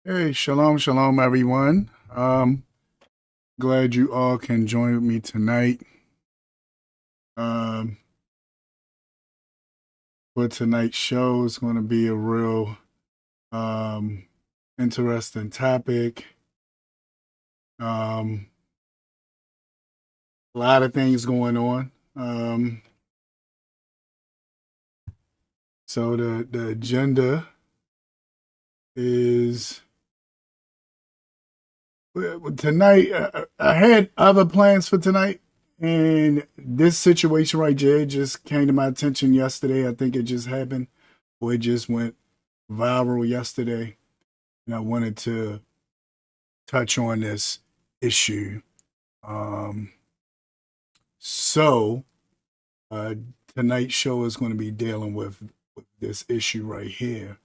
Hey, shalom, shalom, everyone. Glad you all can join with me tonight. Um, for tonight's show, it's going to be a real um, interesting topic. A lot of things going on. So the agenda is tonight. I had other plans for tonight, and this situation right here just came to my attention yesterday. I think it just happened, or it just went viral yesterday, and I wanted to touch on this issue. Um, so uh, tonight's show is going to be dealing with this issue right here.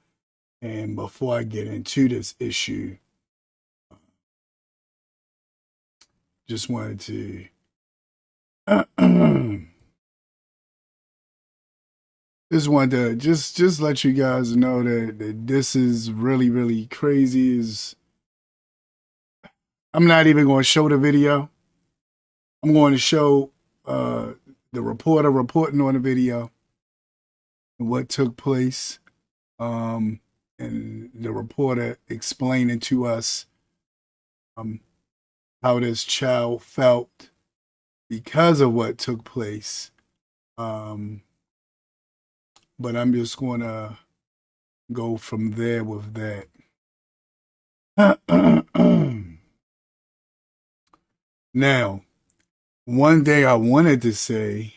And before I get into this issue, just wanted to just let you guys know that this is really crazy. Is I'm not even going to show the video. I'm going to show the reporter reporting on the video and what took place, and the reporter explaining to us how this child felt because of what took place. But I'm just going to go from there with that. Now, one thing I wanted to say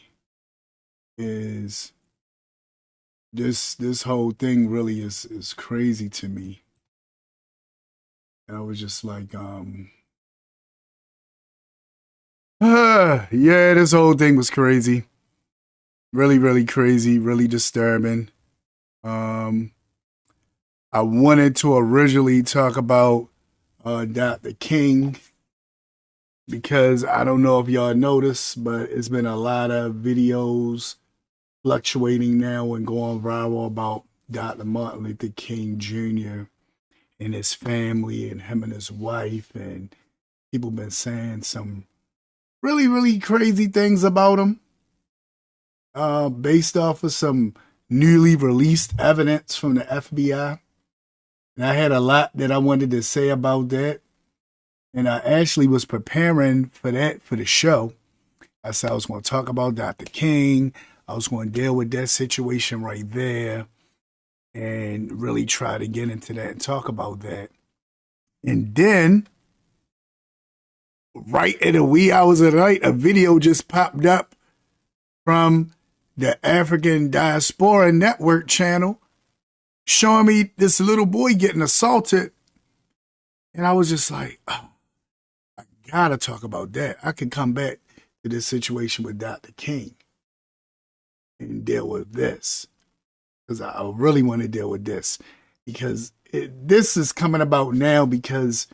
is this whole thing really is crazy to me. And I was just like, yeah, this whole thing was crazy. Really crazy, really disturbing. I wanted to originally talk about Dr. King, because I don't know if y'all noticed, but it's been a lot of videos fluctuating now and going viral about Dr. Martin Luther King Jr. and his family and him and his wife, and people been saying some really crazy things about him, based off of some newly released evidence from the FBI. And I had a lot that I wanted to say about that. And I actually was preparing for that for the show. I said I was going to talk about Dr. King. I was going to deal with that situation right there and really try to get into that and talk about that. And then, right at the wee hours of the night, a video just popped up from the African Diaspora Network channel showing me this little boy getting assaulted. And I was just like, oh, I gotta talk about that. I can come back to this situation with Dr. King and deal with this, because I really want to deal with this, because this is coming about now because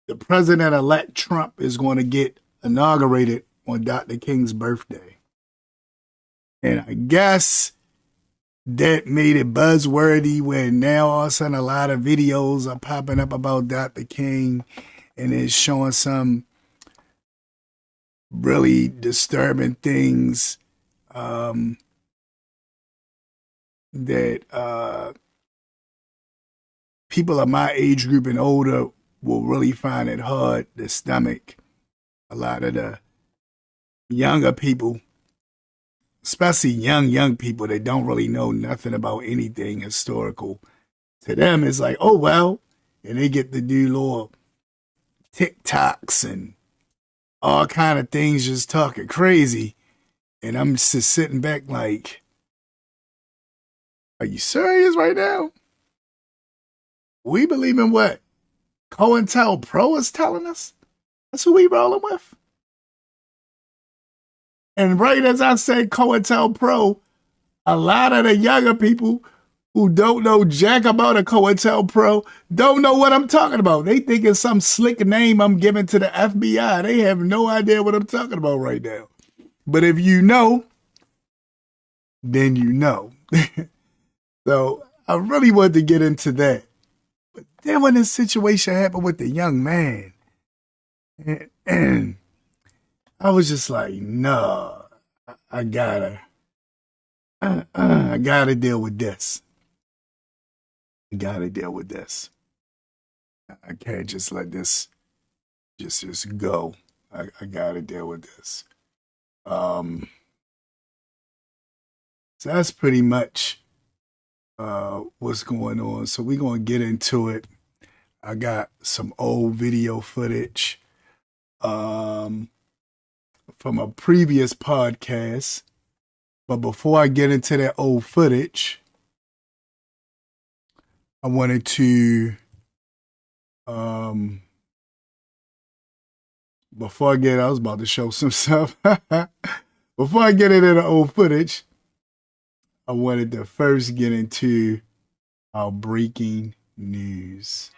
the president-elect Trump is going to get inaugurated on Dr. King's birthday. And I guess that made it buzzworthy, where now all of a sudden a lot of videos are popping up about Dr. King, and it's showing some really disturbing things that people of my age group and older will really find it hard to stomach. A lot of the younger people, especially young people that don't really know nothing about anything historical, to them it's like, oh well, and they get to do little TikToks and all kind of things, just talking crazy. And I'm just sitting back like, are you serious right now? We believe in what COINTELPRO is telling us? That's who we rolling with. And right as I said COINTELPRO, a lot of the younger people who don't know jack about a COINTELPRO don't know what I'm talking about. They think it's some slick name I'm giving to the FBI. They have no idea what I'm talking about right now. But if you know, then you know. So I really wanted to get into that. But then when this situation happened with the young man, and I was just like, no, I gotta, I gotta deal with this. I gotta deal with this. I can't just let this just go. I gotta deal with this. So that's pretty much what's going on. So we're gonna get into it. I got some old video footage from a previous podcast. But before I get into that old footage, I wanted to I was about to show some stuff. Before I get into the old footage, I wanted to first get into our breaking news.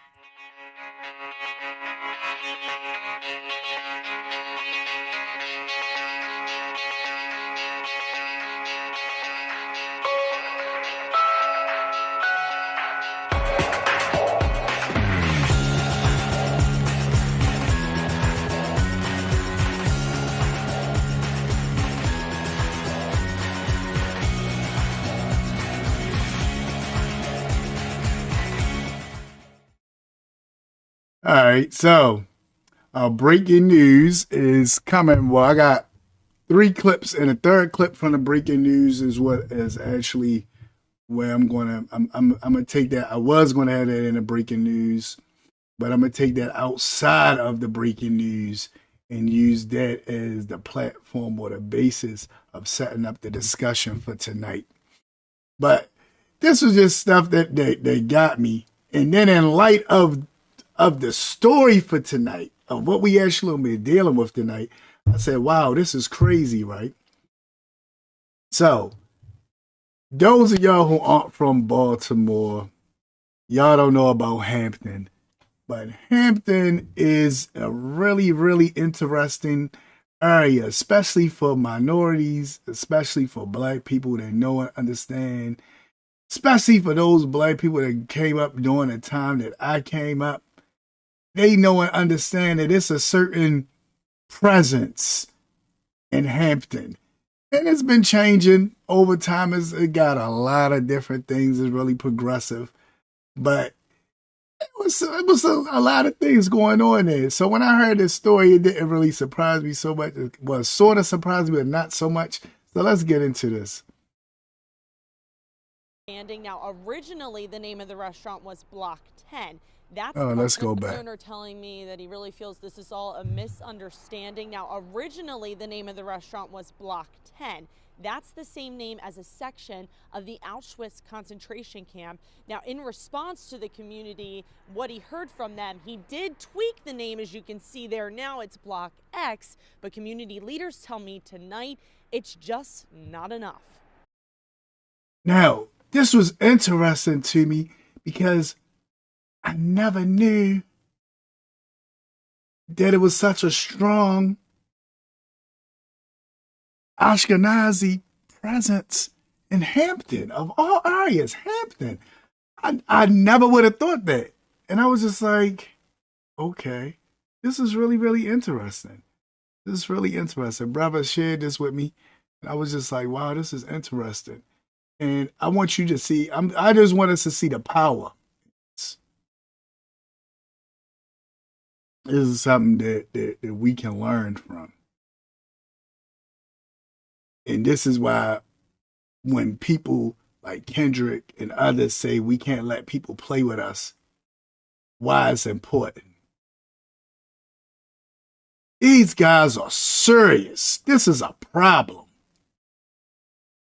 All right, so our breaking news is coming. Well, I got 3 clips, and the third clip from the breaking news is what is actually where I'm gonna take that. I was gonna have that in the breaking news, but I'm gonna take that outside of the breaking news and use that as the platform or the basis of setting up the discussion for tonight. But this was just stuff that got me, and then in light of the story for tonight, of what we actually will be dealing with tonight, I said, wow, this is crazy, right? So, those of y'all who aren't from Baltimore, y'all don't know about Hampden. But Hampden is a really, really interesting area, especially for minorities, especially for black people that know and understand, especially for those black people that came up during the time that I came up. They know and understand that it's a certain presence in Hampden. And it's been changing over time. It got a lot of different things. It's really progressive. But it was a lot of things going on there. So when I heard this story, it didn't really surprise me so much. It was sort of surprised me, but not so much. So let's get into this. Now, originally, the name of the restaurant was Block 10. That's let's go back. Owner telling me that he really feels this is all a misunderstanding. Now, originally, the name of the restaurant was Block 10. That's the same name as a section of the Auschwitz concentration camp. Now, in response to the community, what he heard from them, he did tweak the name, as you can see there. Now it's Block X, but community leaders tell me tonight it's just not enough. Now, this was interesting to me because I never knew that it was such a strong Ashkenazi presence in Hampden, of all areas, Hampden. I never would have thought that. And I was just like, okay, this is really, really interesting. This is really interesting. Brother shared this with me, and I was just like, wow, this is interesting. And I want you to see, I just want us to see the power. This is something that we can learn from. And this is why when people like Kendrick and others say we can't let people play with us, why it's important. These guys are serious. This is a problem.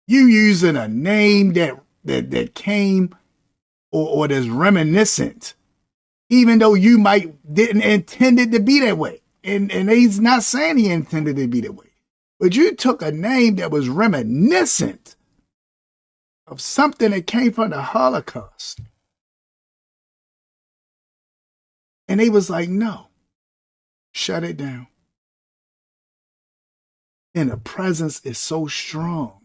You using a name that came or that's reminiscent, even though you didn't intend it to be that way. And he's not saying he intended it to be that way. But you took a name that was reminiscent of something that came from the Holocaust. And they was like, no, shut it down. And the presence is so strong.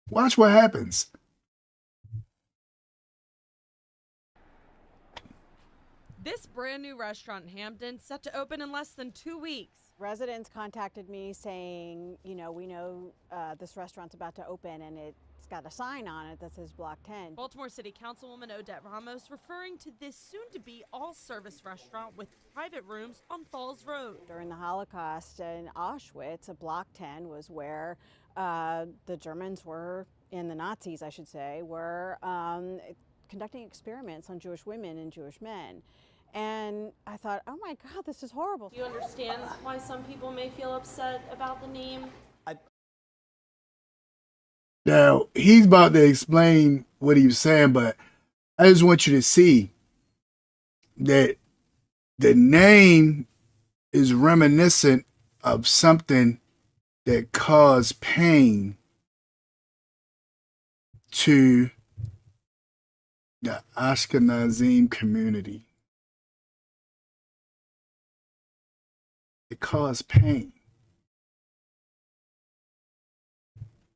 Watch what happens. This brand new restaurant in Hampden set to open in less than 2 weeks. Residents contacted me saying, we know this restaurant's about to open and it's got a sign on it that says Block 10. Baltimore City Councilwoman Odette Ramos referring to this soon-to-be all-service restaurant with private rooms on Falls Road. During the Holocaust in Auschwitz, Block 10 was where the Germans were, and the Nazis, I should say, were conducting experiments on Jewish women and Jewish men. And I thought, oh my God, this is horrible. Do you understand why some people may feel upset about the name? Now, he's about to explain what he was saying, but I just want you to see that the name is reminiscent of something that caused pain to the Ashkenazim community. It caused pain.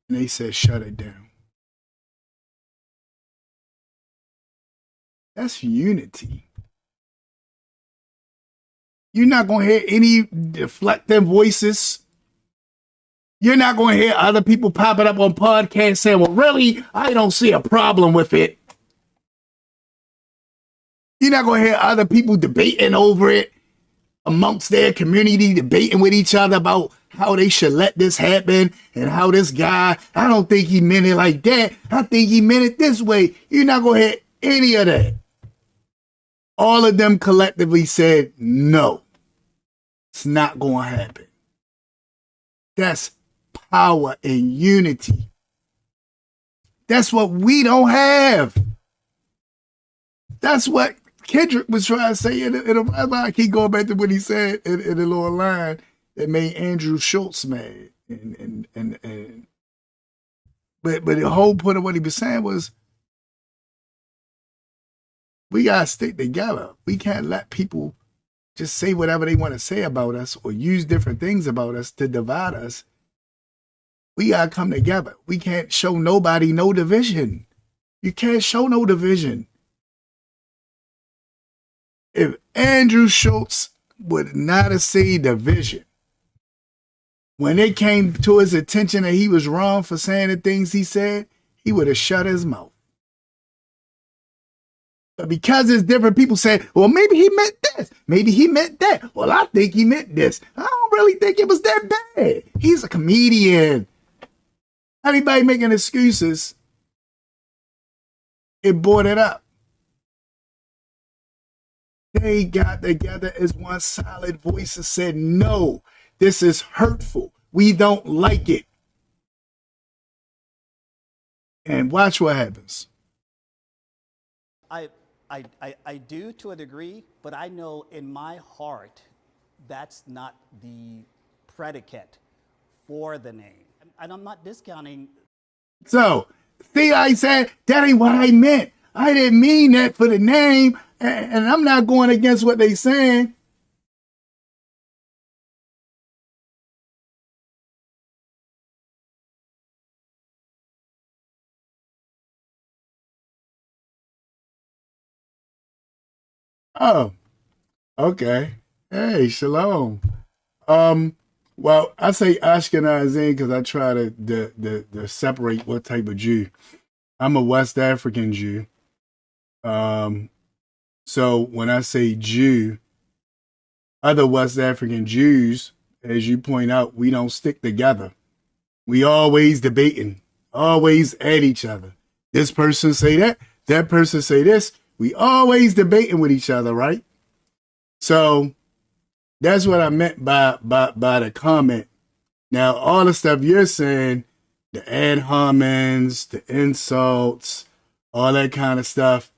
And they said, shut it down. That's unity. You're not going to hear any deflecting voices. You're not going to hear other people popping up on podcasts saying, well, really, I don't see a problem with it. You're not going to hear other people debating over it amongst their community, debating with each other about how they should let this happen and how this guy, I don't think he meant it like that. I think he meant it this way. You're not going to hear any of that. All of them collectively said, no, it's not going to happen. That's power and unity. That's what we don't have. That's what Kendrick was trying to say. I keep going back to what he said in the little line that made Andrew Schultz mad. But the whole point of what he was saying was, we gotta stick together. We can't let people just say whatever they want to say about us or use different things about us to divide us. We gotta come together. We can't show nobody no division. You can't show no division. If Andrew Schultz would not have seen division, when it came to his attention that he was wrong for saying the things he said, he would have shut his mouth. But because there's different people saying, well, maybe he meant this, maybe he meant that. Well, I think he meant this. I don't really think it was that bad. He's a comedian. Everybody making excuses, it brought it up. They got together as one solid voice and said, no, this is hurtful. We don't like it. And watch what happens. I do to a degree, but I know in my heart that's not the predicate for the name. And I'm not discounting. So, see, I said, that ain't what I meant. I didn't mean that for the name, and I'm not going against what they saying. Oh, okay. Hey, shalom. Well, I say Ashkenazim because I try to separate what type of Jew. I'm a West African Jew. So when I say Jew, other West African Jews, as you point out, we don't stick together. We always debating, always at each other. This person say that person say this. We always debating with each other, right? So that's what I meant by the comment. Now, all the stuff you're saying, the ad hominems, the insults, all that kind of stuff.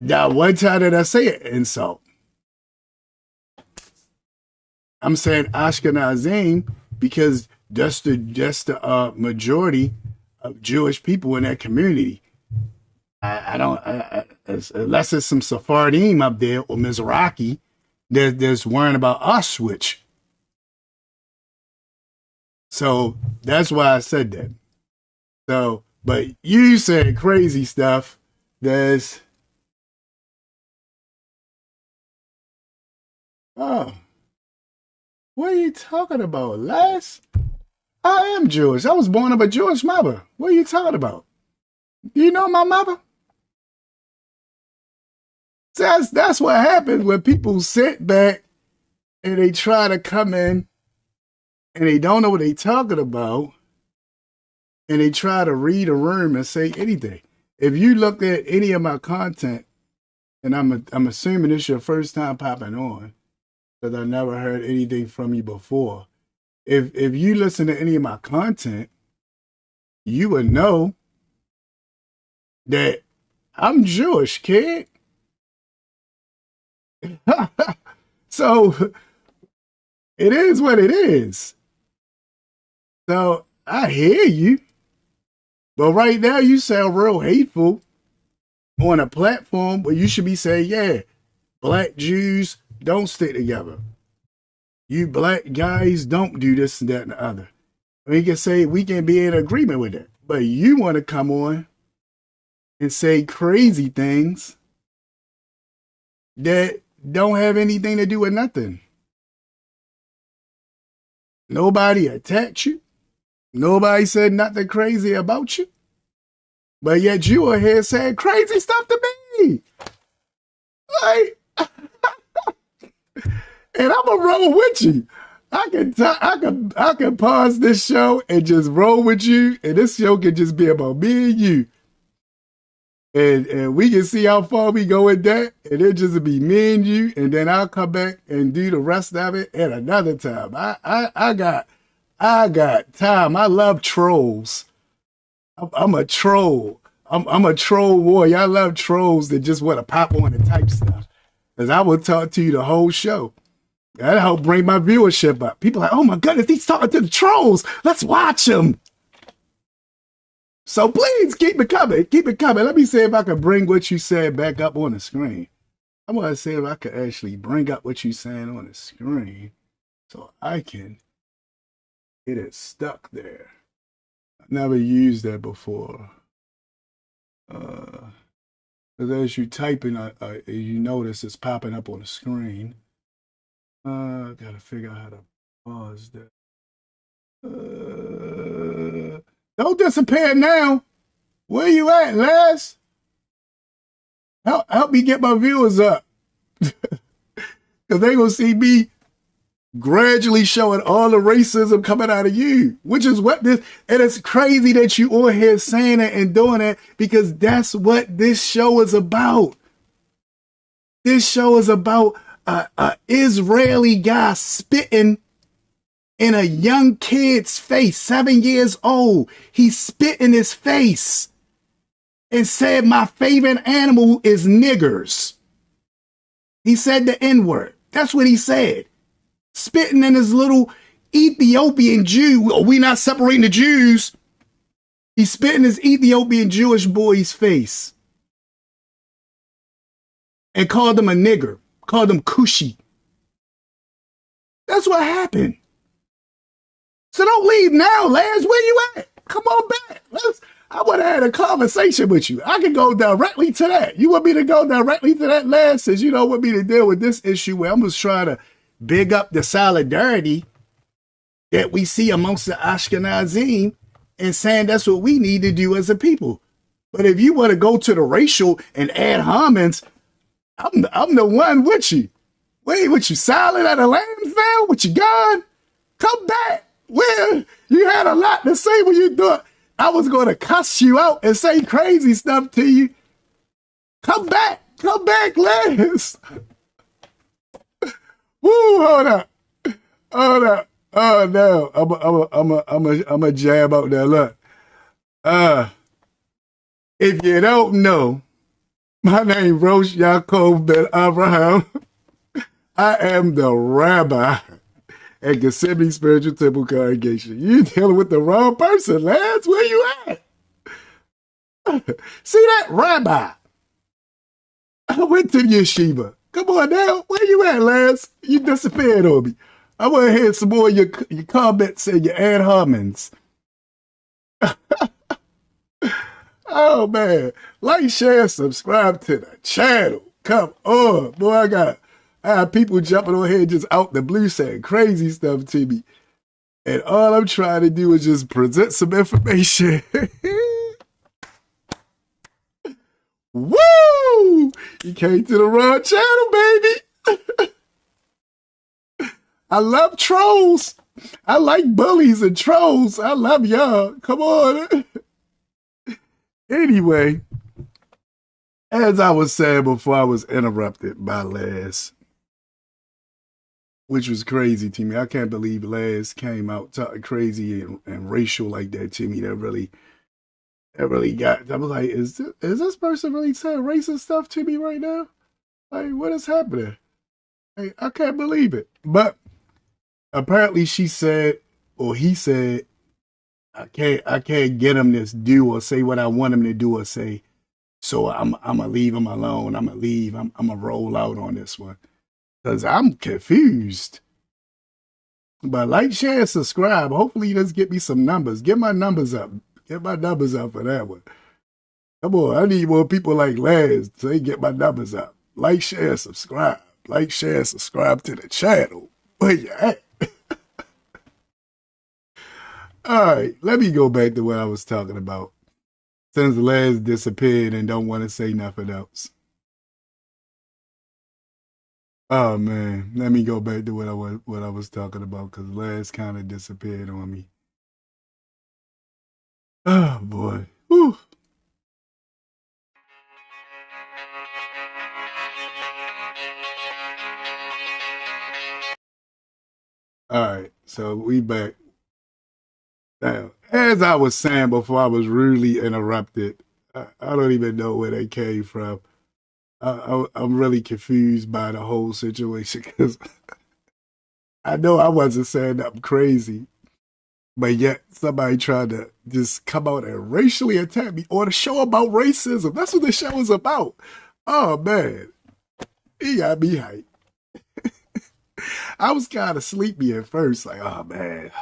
Now, one time did I say an insult? I'm saying Ashkenazim because that's the majority of Jewish people in that community. I don't, unless there's some Sephardim up there or Mizrahi, there's worrying about Auschwitz. So that's why I said that. So, but you said crazy stuff. Oh, what are you talking about, Les? I am Jewish. I was born of a Jewish mother. What are you talking about? Do you know my mother? That's what happens when people sit back and they try to come in and they don't know what they're talking about and they try to read a room and say anything. If you look at any of my content, and I'm assuming this is your first time popping on, because I never heard anything from you before. If you listen to any of my content, you would know that I'm Jewish, kid. So it is what it is. So I hear you. But right now you sound real hateful on a platform where you should be saying, yeah, black Jews don't stick together. You black guys don't do this and that and the other. We can say we can be in agreement with it. But you want to come on and say crazy things that don't have anything to do with nothing. Nobody attacked you. Nobody said nothing crazy about you. But yet you are here saying crazy stuff to me. Like, and I'm gonna roll with you. I can pause this show and just roll with you, and this show can just be about me and you. And we can see how far we go with that, and it just be me and you, and then I'll come back and do the rest of it at another time. I got time. I love trolls. I'm a troll. I'm a troll warrior. I love trolls that just want to pop on and type stuff. Because I will talk to you the whole show. That'll help bring my viewership up. People are like, oh my goodness, he's talking to the trolls. Let's watch him. So please keep it coming. Keep it coming. Let me see if I can bring what you said back up on the screen. I'm going to see if I can actually bring up what you're saying on the screen so I can get it stuck there. I've never used that before. Because as you typing, you notice it's popping up on the screen. I got to figure out how to pause that. Don't disappear now. Where you at, Les? Help me get my viewers up. Because they're going to see me gradually showing all the racism coming out of you. Which is what this... And it's crazy that you all here saying it and doing it, because that's what this show is about. This show is about a Israeli guy spitting in a young kid's face, 7 years old. He spit in his face and said, my favorite animal is niggers. He said the N-word. That's what he said. Spitting in his little Ethiopian Jew. Are we not separating the Jews? He spit in his Ethiopian Jewish boy's face and called him a nigger, called him Kushi. That's what happened. So don't leave now, Lance. Where you at? Come on back. I would have had a conversation with you. I can go directly to that. You want me to go directly to that, Lance, since you don't want me to deal with this issue where I'm just trying to big up the solidarity that we see amongst the Ashkenazim and saying that's what we need to do as a people. But if you want to go to the racial and add homins, I'm the one with you. Wait, what you silent at a landfill? What you gone? Come back. Well, you had a lot to say when you thought I was going to cuss you out and say crazy stuff to you. Come back, Les. Woo, hold up. Oh no, I'm a jab out there. Look, if you don't know, my name Rosh Ya'acob ben Abraham. I am the rabbi at Gethsemane Spiritual Temple Congregation. You dealing with the wrong person, lads. Where you at? See that? Rabbi. I went to the yeshiva. Come on now. Where you at, lads? You disappeared on me. I want to hear some more of your comments and your ad homine's. Oh, man. Like, share, subscribe to the channel. Come on. Boy, I had people jumping on here just out the blue saying crazy stuff to me. And all I'm trying to do is just present some information. Woo! You came to the wrong channel, baby. I love trolls. I like bullies and trolls. I love y'all. Come on. Anyway, as I was saying before I was interrupted by Laz, which was crazy to me. I can't believe Laz came out talking crazy and racial like that to me. That really got, I was like, is this person really saying racist stuff to me right now? Like, what is happening? Like, I can't believe it. But apparently she said, or he said, I can't get him to do or say what I want him to do or say. So I'm gonna leave him alone. I'm gonna roll out on this one. Because I'm confused. But like, share, and subscribe. Hopefully you just get me some numbers. Get my numbers up. Get my numbers up for that one. Come on, I need more people like Laz so they get my numbers up. Like, share, subscribe. Like, share, subscribe to the channel. Where you at? Alright, let me go back to what I was talking about. Since Laz disappeared and don't want to say nothing else. Oh man, let me go back to what I was talking about because Laz kind of disappeared on me. Oh boy. Whew. All right, so we back. Now, as I was saying before I was rudely interrupted, I don't even know where they came from. I'm really confused by the whole situation because I know I wasn't saying nothing crazy, but yet somebody tried to just come out and racially attack me on a show about racism. That's what the show is about. Oh man, he got me hyped. I was kind of sleepy at first, like, oh man,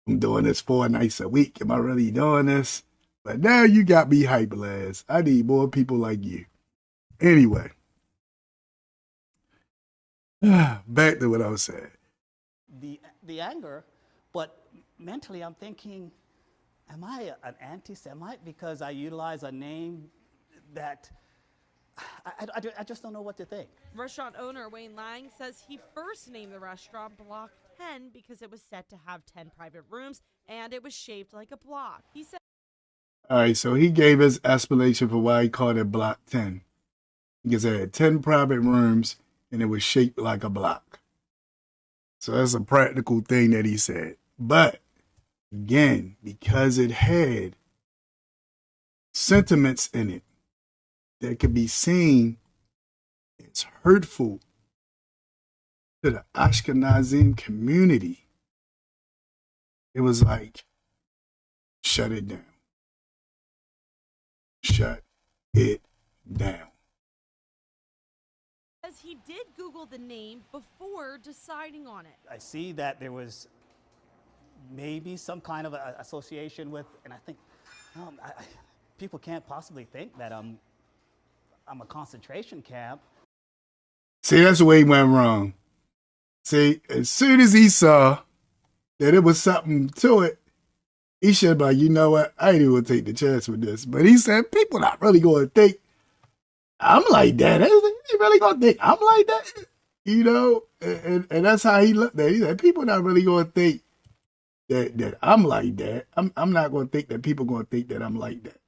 I'm doing this 4 nights a week. Am I really doing this? But now you got me hyped, Laz. I need more people like you. Anyway, back to what I was saying. The anger, but mentally I'm thinking, am I an anti-Semite because I utilize a name that I just don't know what to think. Restaurant owner Wayne Lang says he first named the restaurant Block 10 because it was set to have 10 private rooms and it was shaped like a block. He said, all right, so he gave his explanation for why he called it Block 10. Because it had 10 private rooms and it was shaped like a block. So that's a practical thing that he said. But again, because it had sentiments in it that could be seen as hurtful to the Ashkenazim community, it was like, shut it down. Shut it down. he did Google the name before deciding on it. I see that there was maybe some kind of a association with, and I think people can't possibly think that I'm a concentration camp. See, that's where he went wrong. See, as soon as he saw that it was something to it, he should have been like, you know what, I ain't even gonna take the chance with this. But he said, people not really gonna think I'm like that. They really gonna think I'm like that? You know? And that's how he looked at it. He said, people not really gonna think that I'm like that. I'm not gonna think that people gonna think that I'm like that.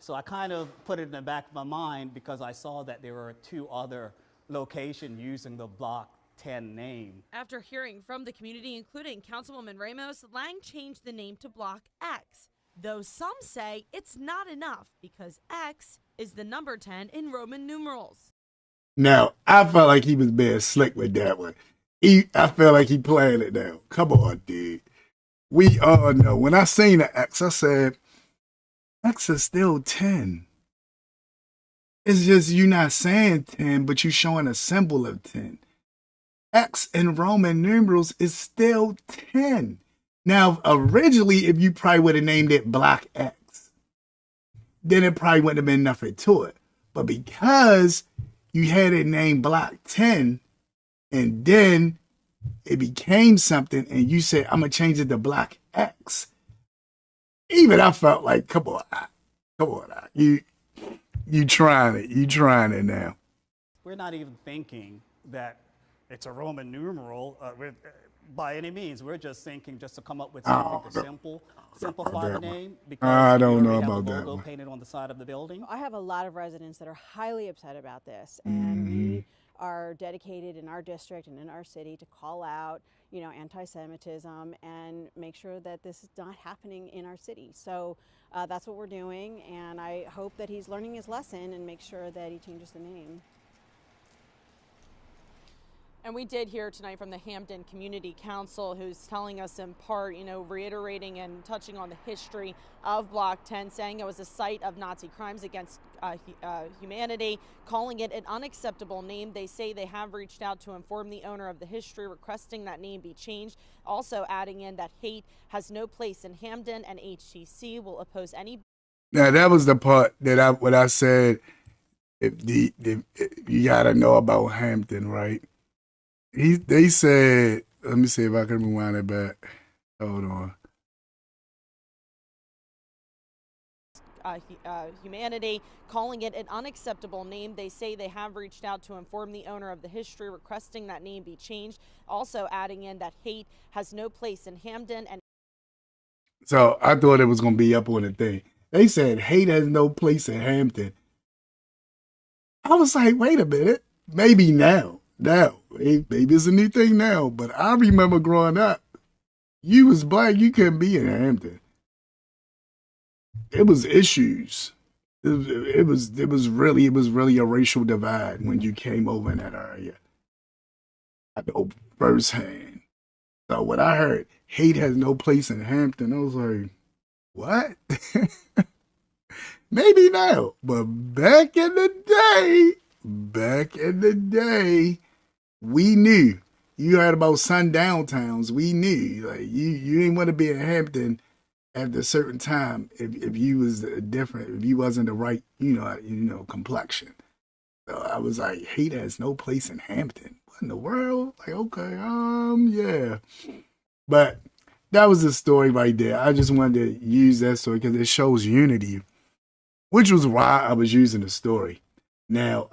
So I kind of put it in the back of my mind because I saw that there were 2 other locations using the Block 10 name. After hearing from the community, including Councilwoman Ramos, Lang changed the name to Block X, though some say it's not enough because X is the number 10 in Roman numerals. Now, I felt like he was being slick with that one. I felt like he playing it now. Come on, dude. We all know. When I seen the X, I said, X is still 10. It's just you not saying 10, but you showing a symbol of 10. X in Roman numerals is still 10. Now, originally, if you probably would have named it Block X, then it probably wouldn't have been nothing to it. But because you had it named Block 10, and then it became something, and you said, I'm going to change it to Block X. Even I felt like, come on, you trying it now. We're not even thinking that it's a Roman numeral by any means. We're just thinking just to come up with something to simplify the name, because I don't know have about the that logo one. painted on the side of the building. I have a lot of residents that are highly upset about this, and we are dedicated in our district and in our city to call out, anti-Semitism and make sure that this is not happening in our city. So that's what we're doing, and I hope that he's learning his lesson and make sure that he changes the name. And we did hear tonight from the Hampden Community Council, who's telling us in part, reiterating and touching on the history of Block 10, saying it was a site of Nazi crimes against humanity, calling it an unacceptable name. They say they have reached out to inform the owner of the history, requesting that name be changed. Also adding in that hate has no place in Hampden, and HTC will oppose any. Now, that was the part that what I said, if you got to know about Hampden, right? They said, let me see if I can rewind it back. Hold on. Humanity, calling it an unacceptable name. They say they have reached out to inform the owner of the history, requesting that name be changed. Also adding in that hate has no place in Hampden. And so I thought it was going to be up on the thing. They said hate has no place in Hampden. I was like, wait a minute, maybe now. Maybe it's a new thing now, but I remember growing up, you was black, you couldn't be in Hampden. It was issues. It was really a racial divide when you came over in that area. I know firsthand. So when I heard hate has no place in Hampden, I was like, what? Maybe now, but back in the day, we knew. You heard about sundown towns. We knew. Like you didn't want to be in Hampden at a certain time if you was different, if you wasn't the right, complexion. So I was like, hate has no place in Hampden. What in the world? Like, okay, yeah. But that was the story right there. I just wanted to use that story because it shows unity, which was why I was using the story. Now,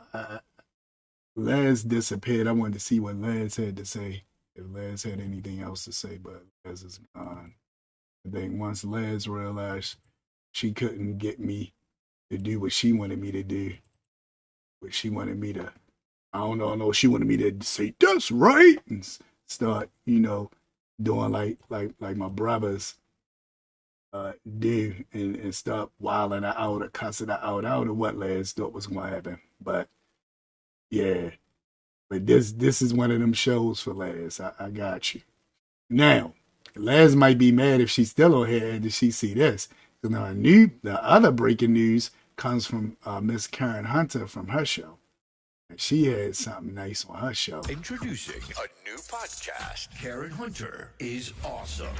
Les disappeared. I wanted to see what Les had to say, if Les had anything else to say, but Les is gone. I think once Les realized she couldn't get me to do what she wanted me to do, what she wanted me to, I don't know, she wanted me to say, that's right, and start, doing like my brothers do and start wilding her out or cussing her out. I don't know what Les thought was going to happen, but yeah. But this is one of them shows for Les. I got you. Now, Les might be mad if she's still on here and she see this. So now the other breaking news comes from Miss Karen Hunter from her show. And she had something nice on her show. Introducing a new podcast. Karen Hunter is awesome.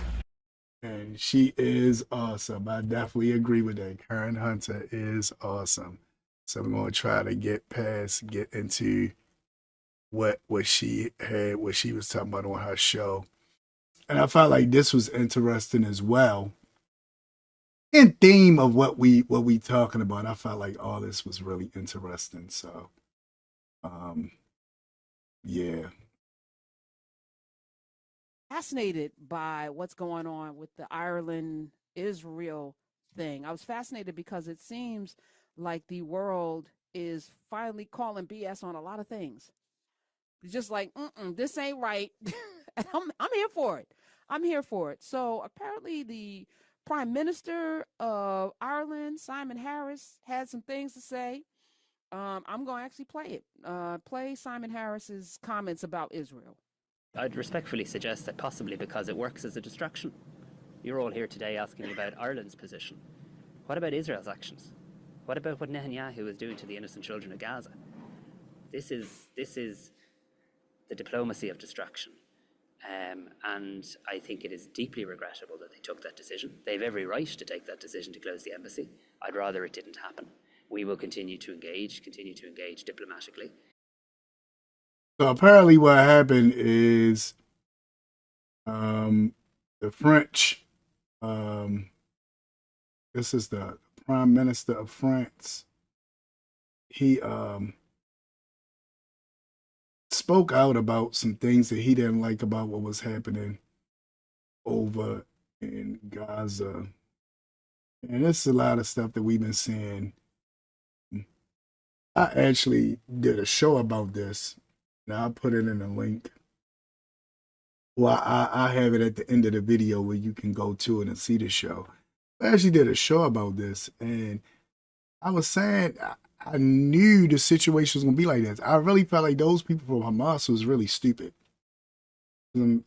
And she is awesome. I definitely agree with that. Karen Hunter is awesome. So we're going to try to get into what she was talking about on her show. And I felt like this was interesting as well. In theme of what we talking about, I felt like all this was really interesting. So, yeah. Fascinated by what's going on with the Ireland-Israel thing. I was fascinated because it seems like the world is finally calling BS on a lot of things. It's just like, this ain't right. And I'm here for it. I'm here for it. So apparently the Prime Minister of Ireland, Simon Harris, had some things to say. I'm going to actually play it. Play Simon Harris's comments about Israel. I'd respectfully suggest that possibly because it works as a distraction. You're all here today asking about Ireland's position. What about Israel's actions? What about what Netanyahu is doing to the innocent children of Gaza? This is the diplomacy of distraction. And I think it is deeply regrettable that they took that decision. They have every right to take that decision to close the embassy. I'd rather it didn't happen. We will continue to engage diplomatically. So apparently what happened is the French, this is the Prime Minister of France, he spoke out about some things that he didn't like about what was happening over in Gaza. And it's a lot of stuff that we've been seeing. I actually did a show about this. Now I'll put it in a link. Well, I have it at the end of the video where you can go to it and see the show. I actually did a show about this, and I was saying I knew the situation was going to be like this. I really felt like those people from Hamas was really stupid. And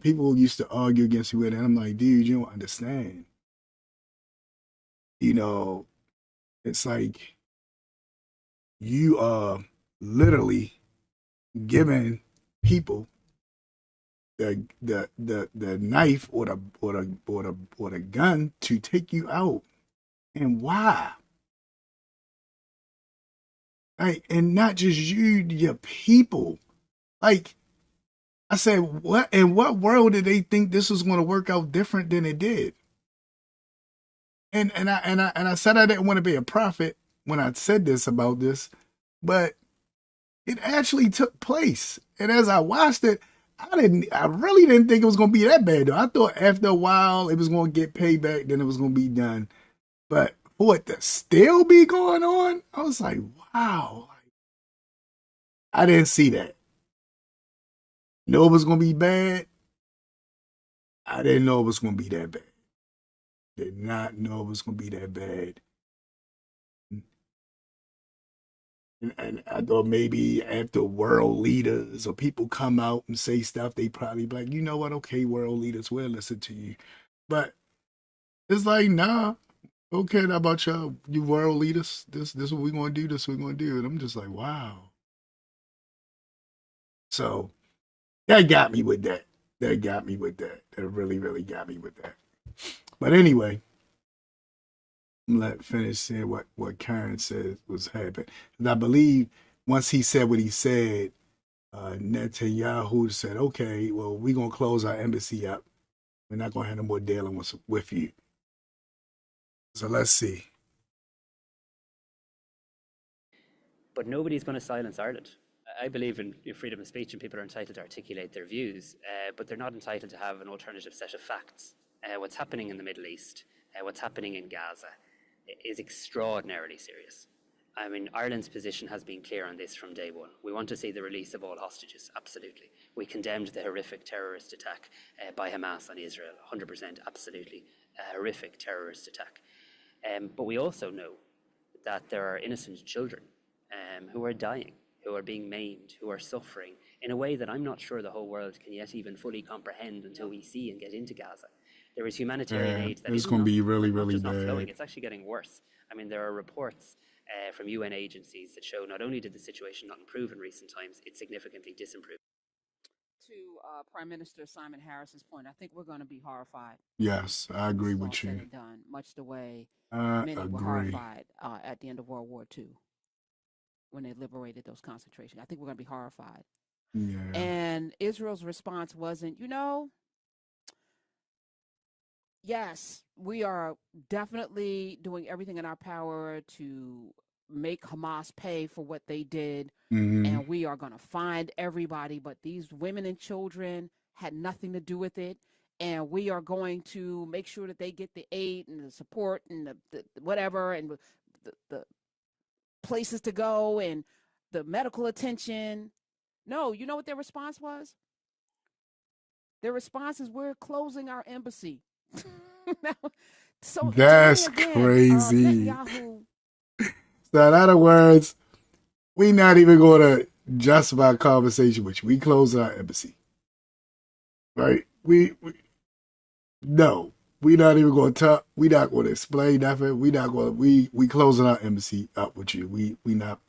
people used to argue against me with it, and I'm like, dude, you don't understand. You know, it's like you are literally giving people the knife or the gun to take you out. And why? Like, and not just you, your people. Like, I said, what in what world did they think this was going to work out different than it did? And I said I didn't want to be a prophet when I said this about this, but it actually took place. And as I watched it, I really didn't think it was going to be that bad, though. I thought after a while it was going to get payback, then it was going to be done. But for it to still be going on, I was like, wow. I didn't see that. Know it was going to be bad. I didn't know it was going to be that bad. Did not know it was going to be that bad. And I thought maybe after world leaders or people come out and say stuff, they probably be like, you know what? Okay, world leaders, we'll listen to you. But it's like, nah, don't care about y'all, you world leaders. This is what we're going to do. This is what we're going to do. And I'm just like, wow. So that got me with that. That really, really got me with that. But anyway, let finish saying what Karen said was happening. And I believe once he said what he said, Netanyahu said, okay, well, we're going to close our embassy up. We're not going to have no more dealing with you. So let's see. But nobody's going to silence Ireland. I believe in freedom of speech and people are entitled to articulate their views, but they're not entitled to have an alternative set of facts. What's happening in the Middle East, what's happening in Gaza is extraordinarily serious. I mean, Ireland's position has been clear on this from day one. We want to see the release of all hostages, absolutely. We condemned the horrific terrorist attack by Hamas on Israel, 100%, absolutely, a horrific terrorist attack. But we also know that there are innocent children who are dying, who are being maimed, who are suffering in a way that I'm not sure the whole world can yet even fully comprehend until we see and get into Gaza. There is humanitarian aid that it's going to be really, really bad. Flowing. It's actually getting worse. I mean, there are reports from UN agencies that show not only did the situation not improve in recent times, it significantly disimproved. To Prime Minister Simon Harris's point, I think we're going to be horrified. Yes, I agree with you. Said and done, much the way many were horrified at the end of World War II when they liberated those concentrations. I think we're going to be horrified. Yeah. And Israel's response wasn't, yes, we are definitely doing everything in our power to make Hamas pay for what they did. Mm-hmm. And we are going to find everybody. But these women and children had nothing to do with it. And we are going to make sure that they get the aid and the support and the whatever and the places to go and the medical attention. No, you know what their response was? Their response is, we're closing our embassy. So that's again, crazy. So in other words, we're not even going to justify a conversation with you. We close our embassy. Right? No. We're not even going to talk. We're not going to explain nothing. We're not going to, we closing our embassy up with you. We not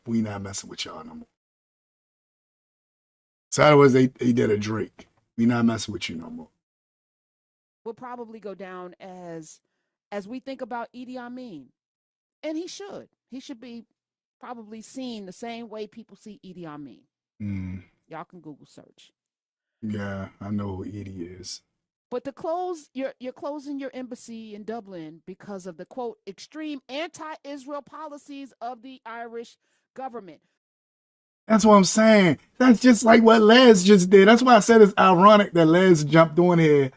messing with y'all no more. So in other words, they did a Drake. We not messing with you no more. will probably go down as we think about Idi Amin. And he should be probably seen the same way people see Idi Amin. Y'all can Google search. Yeah, I know who Edie is. But to close, you're closing your embassy in Dublin because of the, quote, extreme anti-Israel policies of the Irish government. That's what I'm saying. That's just like what Les just did. That's why I said it's ironic that Les jumped on here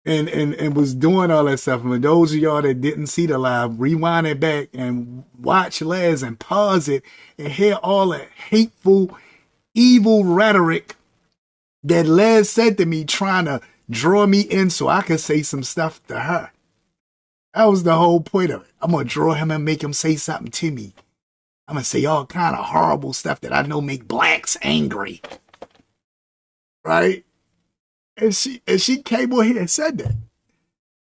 and was doing all that stuff. And for those of y'all that didn't see the live, rewind it back and watch Les and pause it and hear all that hateful, evil rhetoric that Les said to me, trying to draw me in so I could say some stuff to her. That was the whole point of it. I'm going to draw him and make him say something to me. I'm going to say all kind of horrible stuff that I know make blacks angry. Right? And she came on here and said that.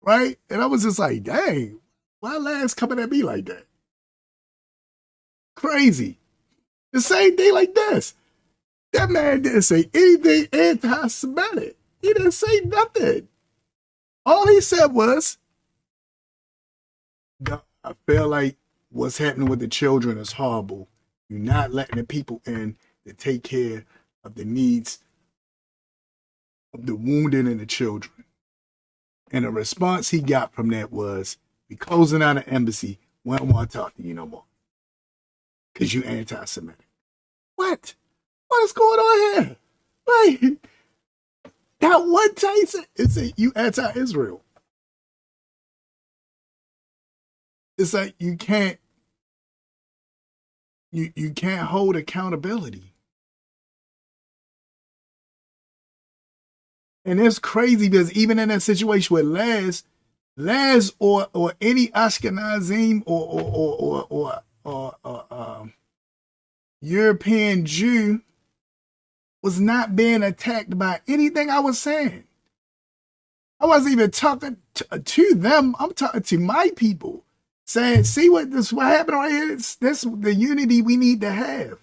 Right? And I was just like, dang, why Les coming at me like that? Crazy. The same thing like this. That man didn't say anything anti-Semitic. He didn't say nothing. All he said was, I feel like what's happening with the children is horrible. You're not letting the people in to take care of the needs of the wounded and the children. And the response he got from that was, we closing out an embassy. We don't want to talk to you no more. Because you anti-Semitic. What? What is going on here? Right? That one time he said, you anti-Israel. It's like you can't hold accountability. And it's crazy because even in that situation with Les or any Ashkenazim or European Jew was not being attacked by anything I was saying. I wasn't even talking to them. I'm talking to my people, saying, see what happened right here? This the unity we need to have.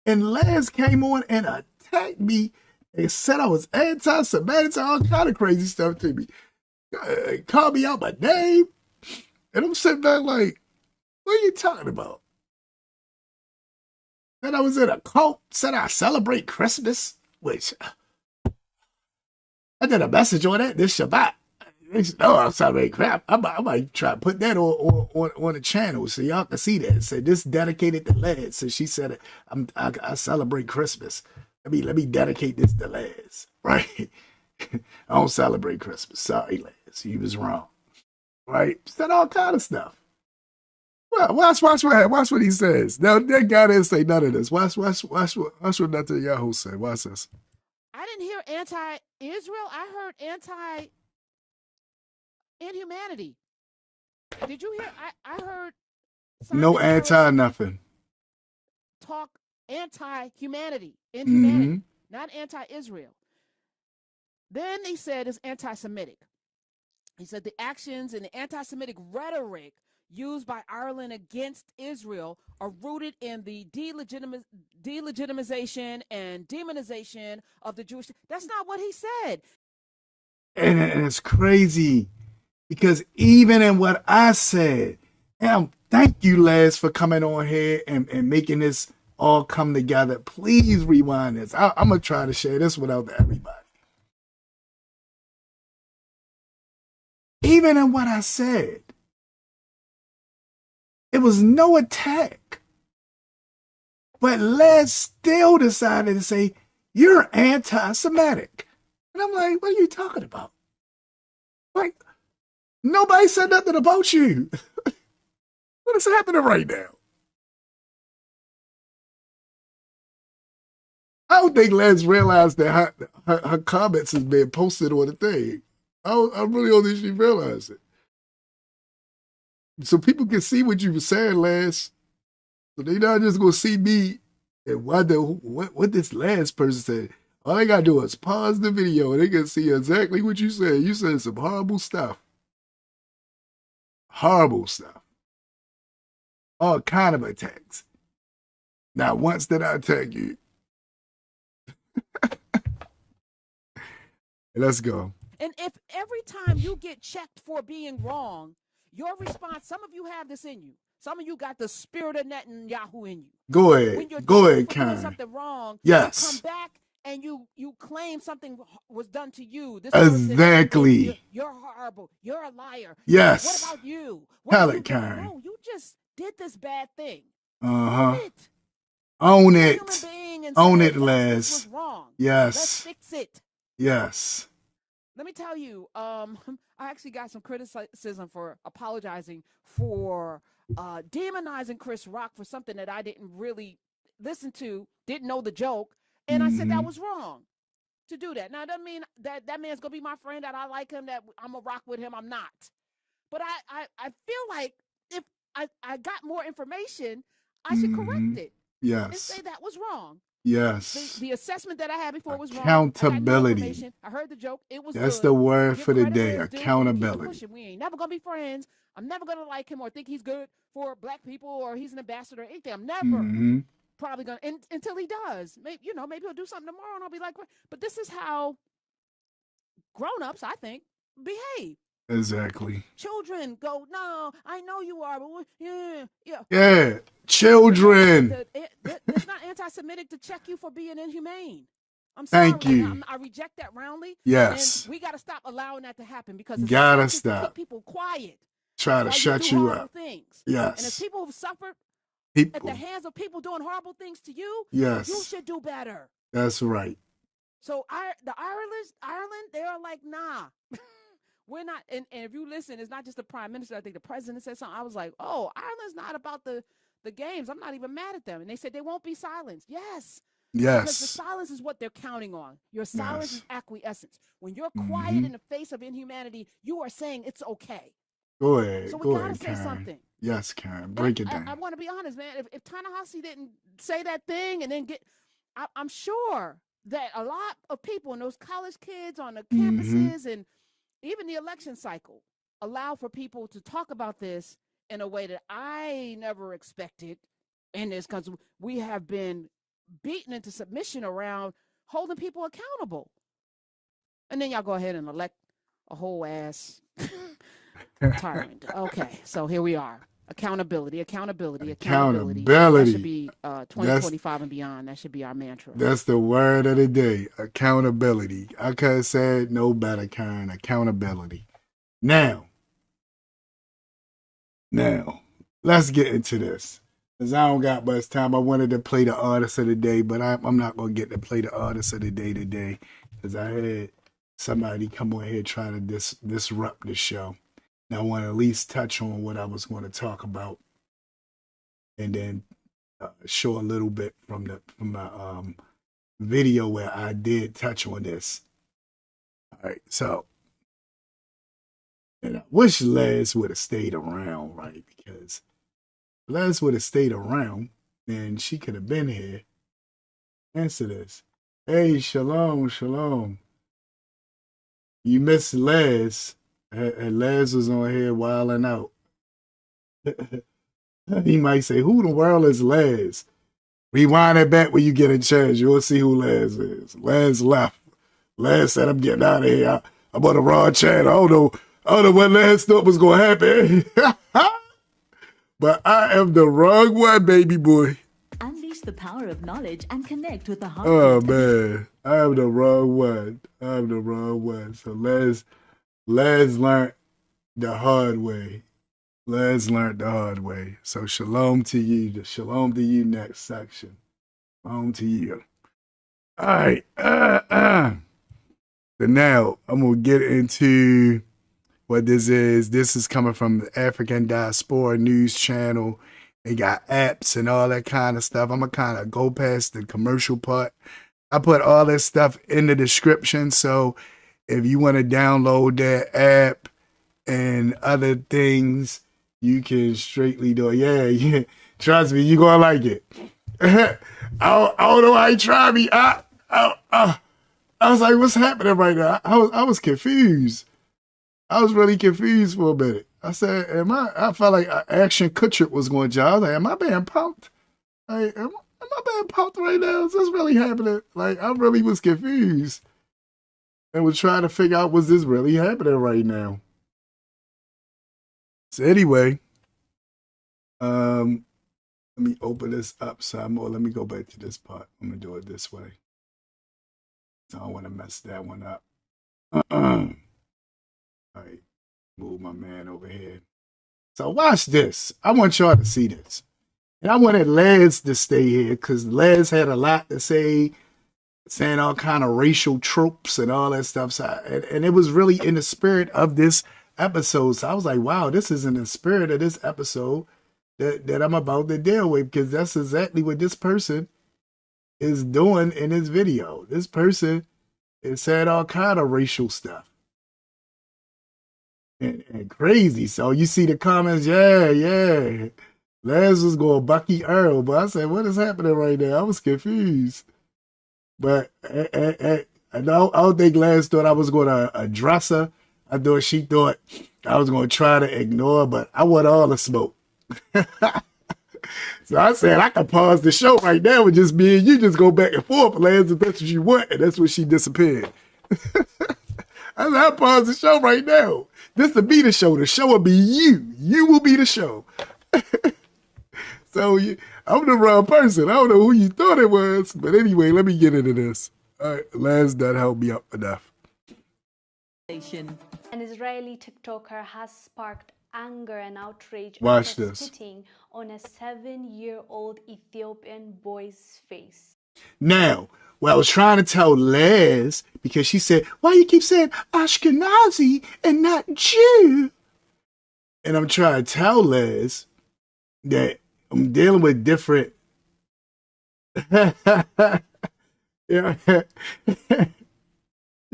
And Les came on and attacked me and said I was anti-Semitic, all kind of crazy stuff to me. Called me out my name. And I'm sitting back like, what are you talking about? And I was in a cult, said I celebrate Christmas, which I did a message on that this Shabbat. No, I'm celebrating crap. I might try to put that on the channel so y'all can see that. It said this dedicated to Les. So she said, I celebrate Christmas. Let me dedicate this to Les, right? I don't celebrate Christmas. Sorry, Les, you was wrong, right? Said all kind of stuff. Well, watch what he says. Now, that guy didn't say none of this. Watch what Netanyahu said. Watch this. I didn't hear anti-Israel. I heard anti-inhumanity. Did you hear? I heard no anti nothing. Talk anti-humanity, inhumanity, not anti-Israel. Then he said it's anti-Semitic. He said the actions and the anti-Semitic rhetoric used by Ireland against Israel are rooted in the delegitimization and demonization of the Jewish. That's not what he said. And it's crazy because even in what I said, and thank you, Les, for coming on here and making this all come together. Please rewind this. I'm going to try to share this with everybody. Even in what I said, it was no attack. But Les still decided to say, you're anti-Semitic. And I'm like, what are you talking about? Like, nobody said nothing about you. What is happening right now? I don't think Les realized that her comments is being posted on the thing. I really don't think she realized it. So people can see what you were saying, Les. So they're not just going to see me and wonder what this last person said. All they got to do is pause the video and they can see exactly what you said. You said some horrible stuff. Horrible stuff. All kind of attacks. Now, once did I attack you? Let's go. And if every time you get checked for being wrong, your response, some of you have this in you. Some of you got the spirit of Netanyahu in you. Go When ahead. you're Go checked ahead, for doing Karen. something wrong, Yes. you come back and you claim something was done to you. This person, Exactly. you're horrible. You're a liar. Yes. What about you? Tell What it, have you done? Karen. No, you just did this bad thing. Uh-huh. Own it. Own Be a it. human being and Own say, it, "Yes, Les. this was wrong. Yes. Let's fix it." Yes. Let me tell you, I actually got some criticism for apologizing for demonizing Chris Rock for something that I didn't really listen to, didn't know the joke, and I said that was wrong to do that. Now, it doesn't mean that that man's going to be my friend, that I like him, that I'm going to rock with him. I'm not. But I feel like if I got more information, I should correct it and Yes. say that was wrong. Yes. The assessment that I had before was wrong. Accountability. I heard the joke. It was That's good. the word Give for the credit day. where it's due, and keep it Accountability. pushing. We ain't never gonna be friends. I'm never gonna like him or think he's good for black people or he's an ambassador or anything. I'm never probably gonna until he does. Maybe maybe he'll do something tomorrow and I'll be like, what? But this is how grown-ups, I think, behave. Exactly. Children go, no, I know you are, but yeah. Yeah. Children. It's not anti-Semitic to check you for being inhumane. I'm sorry. Thank you. I reject that roundly. Yes. And we got to stop allowing that to happen because it's Gotta to stop. keep people quiet. Try to while shut do you horrible up. things. Yes. And if people have suffered at the People. hands of people doing horrible things to you, Yes. you should do better. That's right. So Ireland, they are like, nah. We're not, and if you listen, it's not just the prime minister. I think the president said something. I was like, oh, Ireland's not about the games. I'm not even mad at them. And they said they won't be silenced. Yes. Because the Yes. silence is what they're counting on. Your silence Yes. is acquiescence. When you're quiet in the face of inhumanity, you are saying it's okay. Go ahead. So we Go gotta ahead, say Karen. something. Yes, Karen. And Break it I down. want to be honest, man. If Ta-Nehisi didn't say that thing and then I'm sure that a lot of people and those college kids on the campuses and even the election cycle allow for people to talk about this in a way that I never expected in this country. We have been beaten into submission around holding people accountable. And then y'all go ahead and elect a whole ass tyrant. Okay, so here we are. Accountability. That should be 2025 and beyond. That should be our mantra. That's the word of the day. Accountability. I could have said no better, Karen. Accountability. Now, let's get into this. Because I don't got much time. I wanted to play the artist of the day, but I'm not going to get to play the artist of the day today. Because I had somebody come on here trying to disrupt the show. Now, I want to at least touch on what I was going to talk about. And then show a little bit from my video where I did touch on this. All right, so, and I wish Les would have stayed around, right? Because Les would have stayed around, then she could have been here. Answer this. Hey, shalom. You missed Les. And Les was on here wilding out. He might say, who in the world is Les? Rewind it back when you get a chance. You'll see who Les is. Les left. Les said, I'm getting out of here. I'm on the wrong channel. I don't know what Les thought was going to happen. But I am the wrong one, baby boy. Unleash the power of knowledge and connect with the heart. Oh, man. I am the wrong one. So Les learned the hard way. So shalom to you. Shalom to you next section. Shalom to you. All right. So now I'm going to get into what this is. This is coming from the African Diaspora News Channel. They got apps and all that kind of stuff. I'm going to kind of go past the commercial part. I put all this stuff in the description. So if you want to download that app and other things, you can straightly do it. Yeah. Trust me, you're going to like it. I don't know why he tried me. I was like, what's happening right now? I was confused. I was really confused for a minute. I said, I felt like Action Kutcher was going to jump. I was like, am I being pumped? Like, am I being pumped right now? Is this really happening? Like, I really was confused. and was trying to figure out, was this really happening right now? So anyway, let me open this up some more. Let me go back to this part. I'm gonna do it this way. So I don't want to mess that one up. All right, move my man over here. So watch this. I want y'all to see this. And I wanted Les to stay here because Les had a lot to say, saying all kind of racial tropes and all that stuff. So, and it was really in the spirit of this episode. So I was like, wow, this is in the spirit of this episode that I'm about to deal with, because that's exactly what this person is doing in this video. This person is saying all kind of racial stuff. And crazy. So you see the comments, yeah. Les was going Bucky Earl, but I said, what is happening right now? I was confused. But I don't think Les thought I was going to address her. I thought she thought I was going to try to ignore, but I want all the smoke. So I said, I can pause the show right now with just me and you, just go back and forth, Les, if that's what you want. And that's when she disappeared. I said, I'll pause the show right now. This will be the show. The show will be you. You will be the show. So I'm the wrong person. I don't know who you thought it was. But anyway, let me get into this. All right, Les done helped me up enough. An Israeli TikToker has sparked anger and outrage Watch after this. spitting on a 7-year-old Ethiopian boy's face. Now, what I was trying to tell Les, because she said, why you keep saying Ashkenazi and not Jew? And I'm trying to tell Les that I'm dealing with different... Yeah.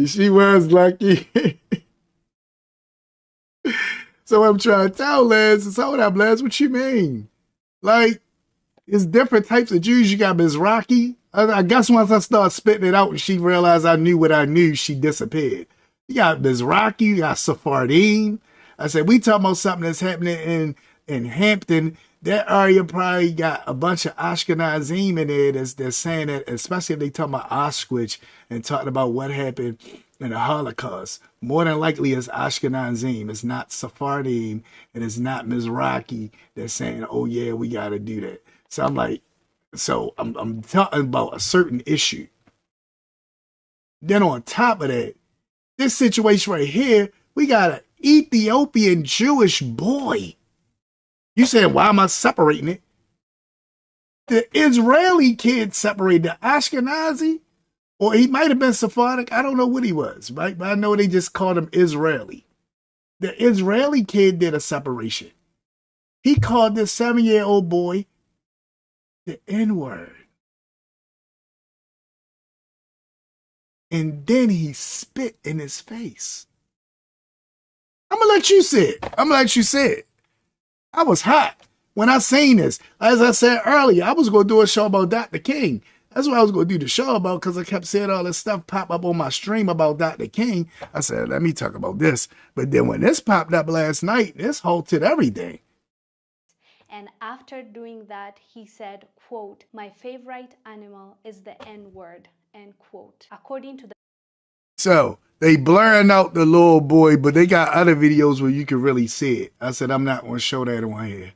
She was lucky. So I'm trying to tell Les, it's hold up, Les, what you mean? Like, it's different types of Jews. You got Mizrahi. I guess once I started spitting it out and she realized I knew what I knew, she disappeared. You got Mizrahi, you got Sephardim. I said, we talking about something that's happening in Hampden. That area probably got a bunch of Ashkenazim in there that's saying that, especially if they talking about Auschwitz and talking about what happened in the Holocaust. More than likely it's Ashkenazim. It's not Sephardim and it's not Mizrahi that's saying, oh yeah, we got to do that. So I'm like, I'm talking about a certain issue. Then on top of that, this situation right here, we got an Ethiopian Jewish boy. You saying, why am I separating it? The Israeli kid separated the Ashkenazi, or he might have been Sephardic. I don't know what he was, right? But I know they just called him Israeli. The Israeli kid did a separation. He called this 7-year-old boy the N-word. And then he spit in his face. I'm going to let you say it. I was hot when I seen this. As I said earlier, I was going to do a show about Dr. King. That's what I was going to do the show about, because I kept seeing all this stuff pop up on my stream about Dr. King. I said, let me talk about this. But then when this popped up last night, this halted everything. And after doing that, he said, quote, my favorite animal is the N-word, end quote. According to the... So they blurring out the little boy, but they got other videos where you can really see it. I said, I'm not going to show that on here.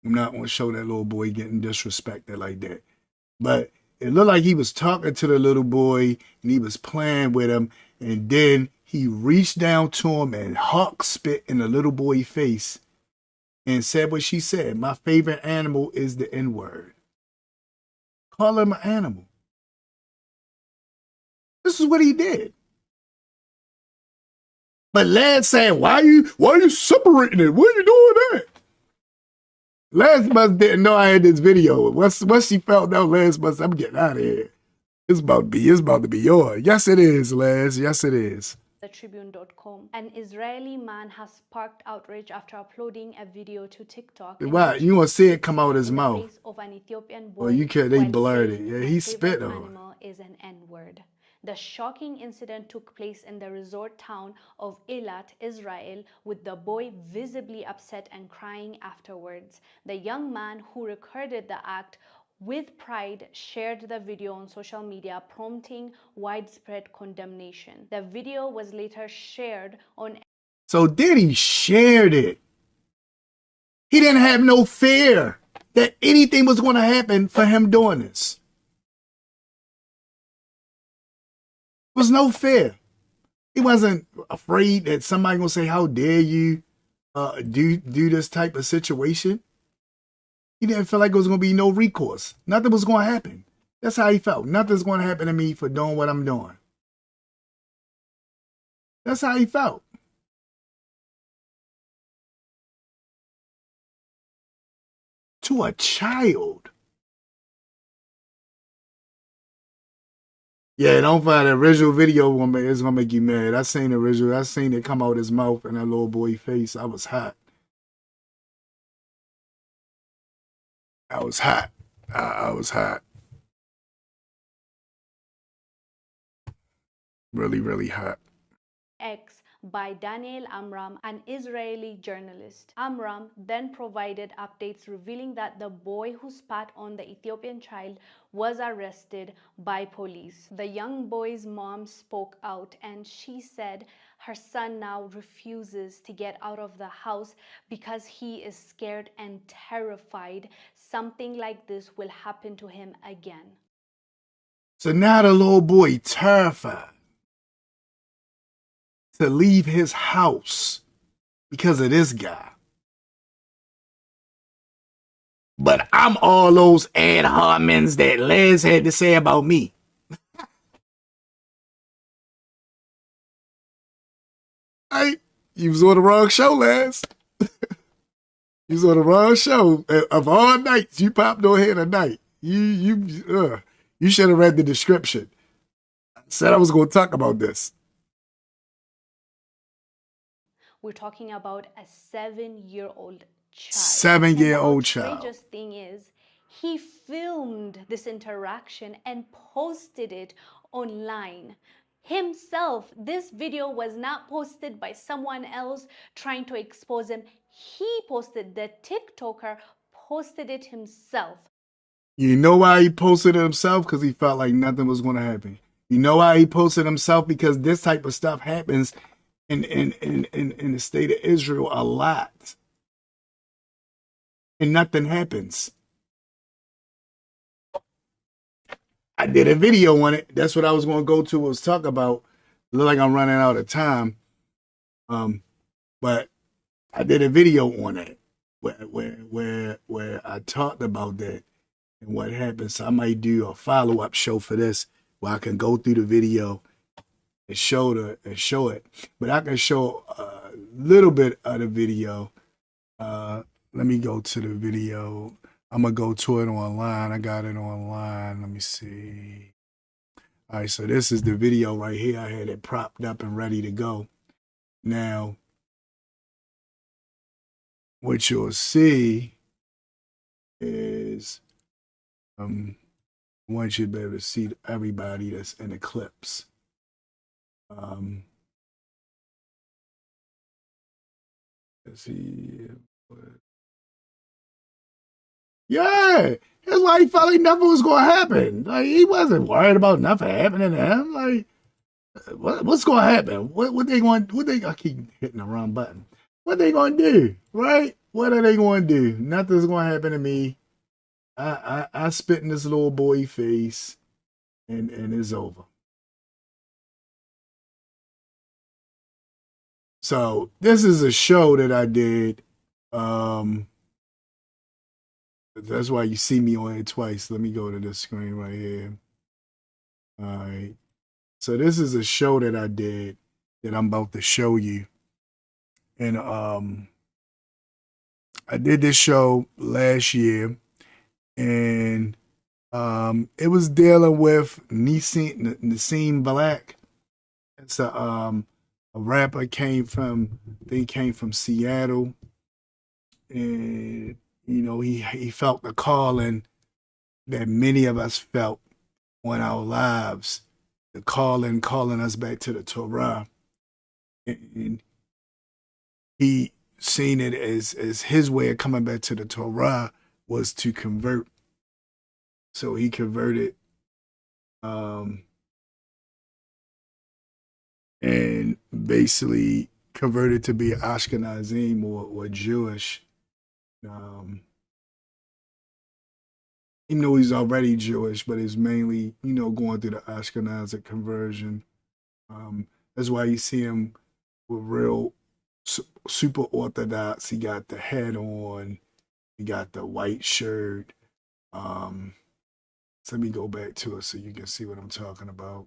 I'm not going to show that little boy getting disrespected like that. But it looked like he was talking to the little boy and he was playing with him. And then he reached down to him and hawk spit in the little boy's face and said what she said. My favorite animal is the N-word. Call him an animal. This is what he did. But Les saying, why are you separating it? Why are you doing that? Les must didn't know I had this video. Once she felt out, Les must, I'm getting out of here. It's about to be yours. Yes, it is, Les. Yes, it is. Tribune.com. An Israeli man has sparked outrage after uploading a video to TikTok. Wow, you want to see it come out his mouth. Of an Ethiopian boy. Oh, you can't, they blurred it. Yeah, he spit on it. Animal is an N-word. The shocking incident took place in the resort town of Eilat, Israel, with the boy visibly upset and crying afterwards. The young man who recorded the act with pride shared the video on social media, prompting widespread condemnation. The video was later shared on. So then he shared it. He didn't have no fear that anything was going to happen for him doing this. There was no fear. He wasn't afraid that somebody going to say, how dare you do this type of situation. He didn't feel like there was going to be no recourse. Nothing was going to happen. That's how he felt. Nothing's going to happen to me for doing what I'm doing. That's how he felt. To a child. Yeah, don't find the original video. It's going to make you mad. I seen the original. I seen it come out his mouth and that little boy's face. I was hot. I was hot. I was hot. Really, really hot. X by Daniel Amram, an Israeli journalist. Amram then provided updates revealing that the boy who spat on the Ethiopian child was arrested by police. The young boy's mom spoke out and she said her son now refuses to get out of the house because he is scared and terrified something like this will happen to him again. So now the little boy terrified to leave his house because of this guy. But I'm all those ad hominems that Les had to say about me. Hey, you was on the wrong show, Les. You was on the wrong show. Of all nights, you popped on here tonight. You should have read the description. I said I was going to talk about this. We're talking about a 7-year-old child. 7-year-old child. child. The strangest thing is, he filmed this interaction and posted it online himself. This video was not posted by someone else trying to expose him. He posted, the Tik-Toker posted it himself. You know why he posted it himself? Because he felt like nothing was going to happen. You know why he posted himself? Because this type of stuff happens in the state of Israel a lot. And nothing happens. I did a video on it. That's what I was going to go to, was talk about. Look like I'm running out of time. But I did a video on it where I talked about that and what happened. So I might do a follow-up show for this where I can go through the video and show it. But I can show a little bit of the video. Let me go to the video. I'm going to go to it online. I got it online. Let me see. All right, so this is the video right here. I had it propped up and ready to go. Now, what you'll see is, I want you to be able to see everybody that's in the clips. Let's see. Yeah, that's why he felt like nothing was going to happen. Like, he wasn't worried about nothing happening to him. Like, what's going to happen? I keep hitting the wrong button. What they going to do, right? What are they going to do? Nothing's going to happen to me. I spit in this little boy face, and it's over. So this is a show that I did. That's why you see me on it twice. Let me go to this screen right here. All right. So this is a show that I did that I'm about to show you. And I did this show last year, and it was dealing with Nassim Black. It's a rapper, came from Seattle, and you know, he felt the calling that many of us felt on our lives, the calling us back to the Torah. And he seen it as his way of coming back to the Torah was to convert So he converted and basically converted to be Ashkenazim or Jewish. Even though he's already Jewish, but it's mainly, going through the Ashkenazic conversion. That's why you see him with real super Orthodox. He got the head on. He got the white shirt. So let me go back to it so you can see what I'm talking about.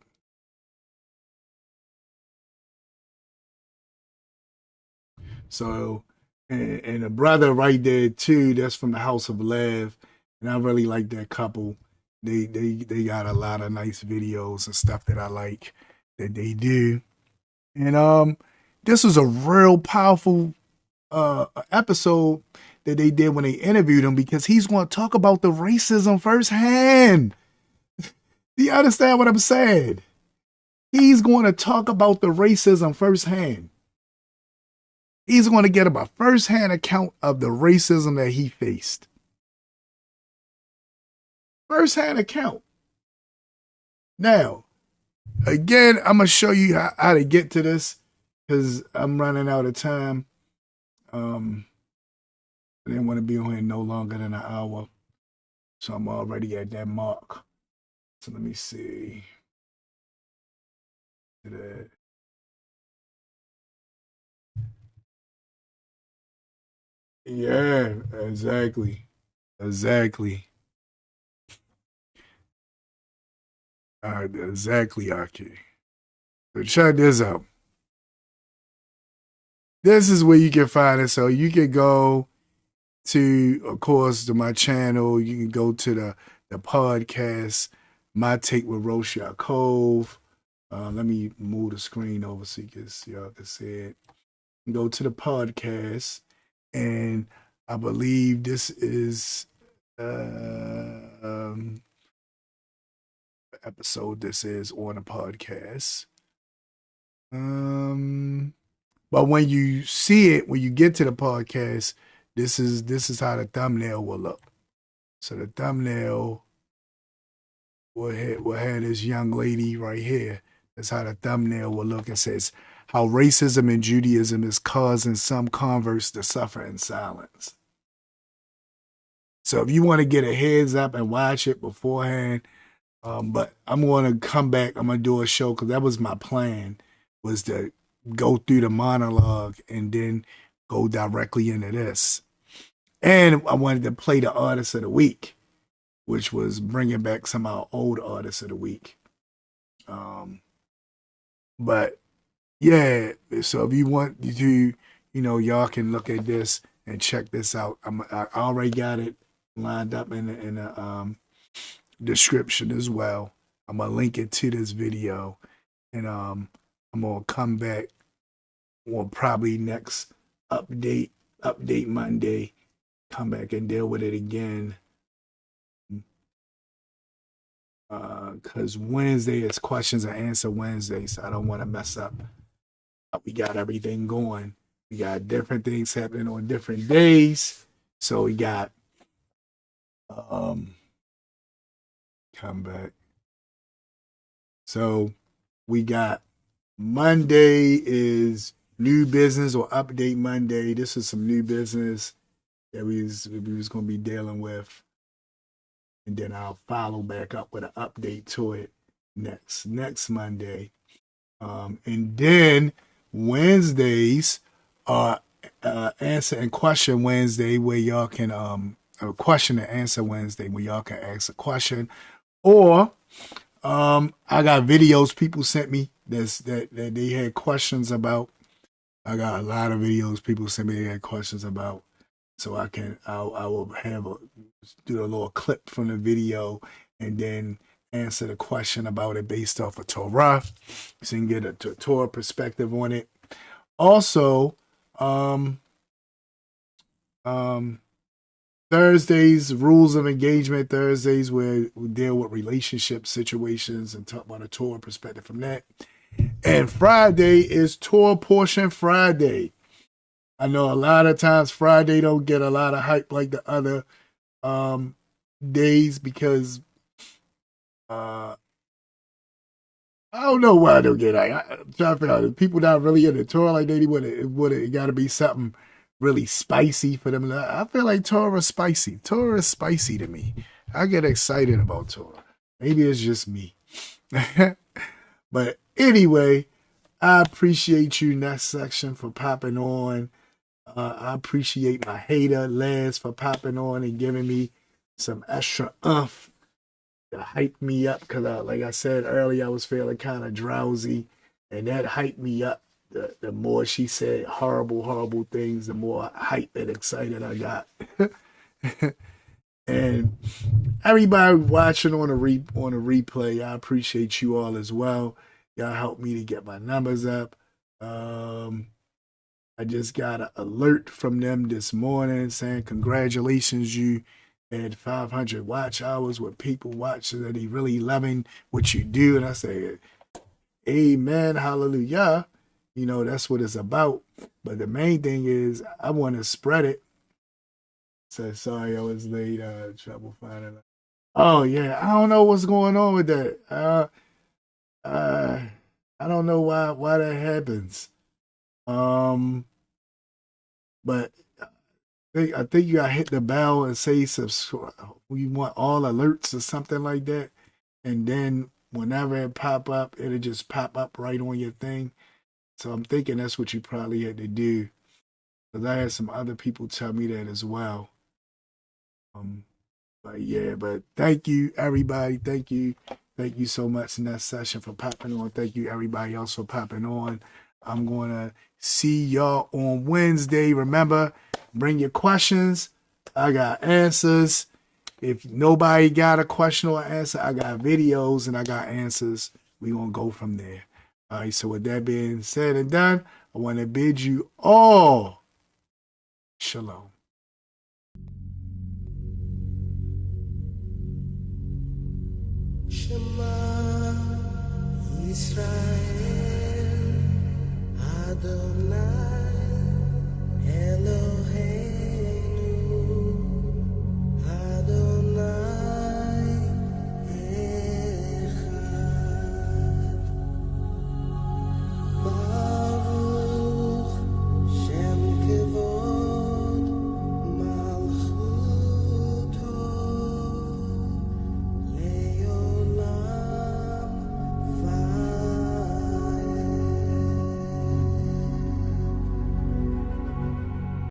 So, and a brother right there too, that's from the House of Lev. And I really like that couple. They got a lot of nice videos and stuff that I like that they do. And this was a real powerful episode that they did when they interviewed him, because he's going to talk about the racism firsthand. Do you understand what I'm saying? He's going to talk about the racism firsthand. He's going to get a firsthand account of the racism that he faced. Firsthand account. Now, again, I'm going to show you how to get to this because I'm running out of time. I didn't want to be on here no longer than an hour. So I'm already at that mark. So let me see. Yeah, exactly. Exactly. Exactly, Aki. So check this out. This is where you can find it. So you can go to, of course, to my channel. You can go to the podcast, My Take with Rosh Ya'acob. Let me move the screen over so y'all can see it. Go to the podcast, and I believe this is episode this is on the podcast. But when you see it, when you get to the podcast, this is how the thumbnail will look. So the thumbnail will have this young lady right here. That's how the thumbnail will look. It says how racism in Judaism is causing some converts to suffer in silence. So if you want to get a heads up and watch it beforehand, but I'm going to come back. I'm going to do a show because that was my plan, was to go through the monologue and then go directly into this. And I wanted to play the artist of the week, which was bringing back some of our old artists of the week. But yeah, so if you want to, y'all can look at this and check this out. I already got it lined up in the description as well. I'm gonna link it to this video, and I'm gonna come back on probably next update Monday. Come back and deal with it again. Because Wednesday is questions and answer Wednesday, so I don't want to mess up. We got everything going. We got different things happening on different days. So we got come back. So we got Monday is new business or update Monday. This is some new business that we was going to be dealing with. And then I'll follow back up with an update to it next Monday. And then Wednesdays are answer and question Wednesday, where y'all can a question and answer Wednesday, where y'all can ask a question. Or I got videos people sent me that they had questions about. I got a lot of videos people sent me they had questions about. So I will do a little clip from the video and then answer the question about it based off of Torah, so you can get a Torah perspective on it. Also, Thursdays, rules of engagement Thursdays, where we deal with relationship situations and talk about a Torah perspective from that. And Friday is Torah portion Friday. I know a lot of times Friday don't get a lot of hype like the other days because I don't know why I don't get it. I'm trying to figure out if people not really into Torah like they would it got to be something really spicy for them. I feel like Torah is spicy. Torah is spicy to me. I get excited about Torah. Maybe it's just me. But anyway, I appreciate you, next section, for popping on. I appreciate my hater, Les, for popping on and giving me some extra oomph to hype me up. Because, like I said earlier, I was feeling kind of drowsy. And that hyped me up. The more she said horrible, horrible things, the more hype and excited I got. And everybody watching on a replay, I appreciate you all as well. Y'all helped me to get my numbers up. I just got an alert from them this morning saying, congratulations, you had 500 watch hours with people watching that they really loving what you do. And I say, amen, hallelujah. You know, that's what it's about. But the main thing is I want to spread it. So sorry I was late. Trouble finding it. Oh, yeah. I don't know what's going on with that. I don't know why that happens. But I think you gotta hit the bell and say subscribe. We want all alerts or something like that. And then whenever it pop up, it'll just pop up right on your thing. So I'm thinking that's what you probably had to do. Because I had some other people tell me that as well. But thank you, everybody. Thank you so much in that session for popping on. Thank you, everybody else, for popping on. I'm going to see y'all on Wednesday. Remember, bring your questions. I got answers. If nobody got a question or answer, I got videos and I got answers. We're going to go from there. All right, so with that being said and done, I want to bid you all shalom. Shema Israel.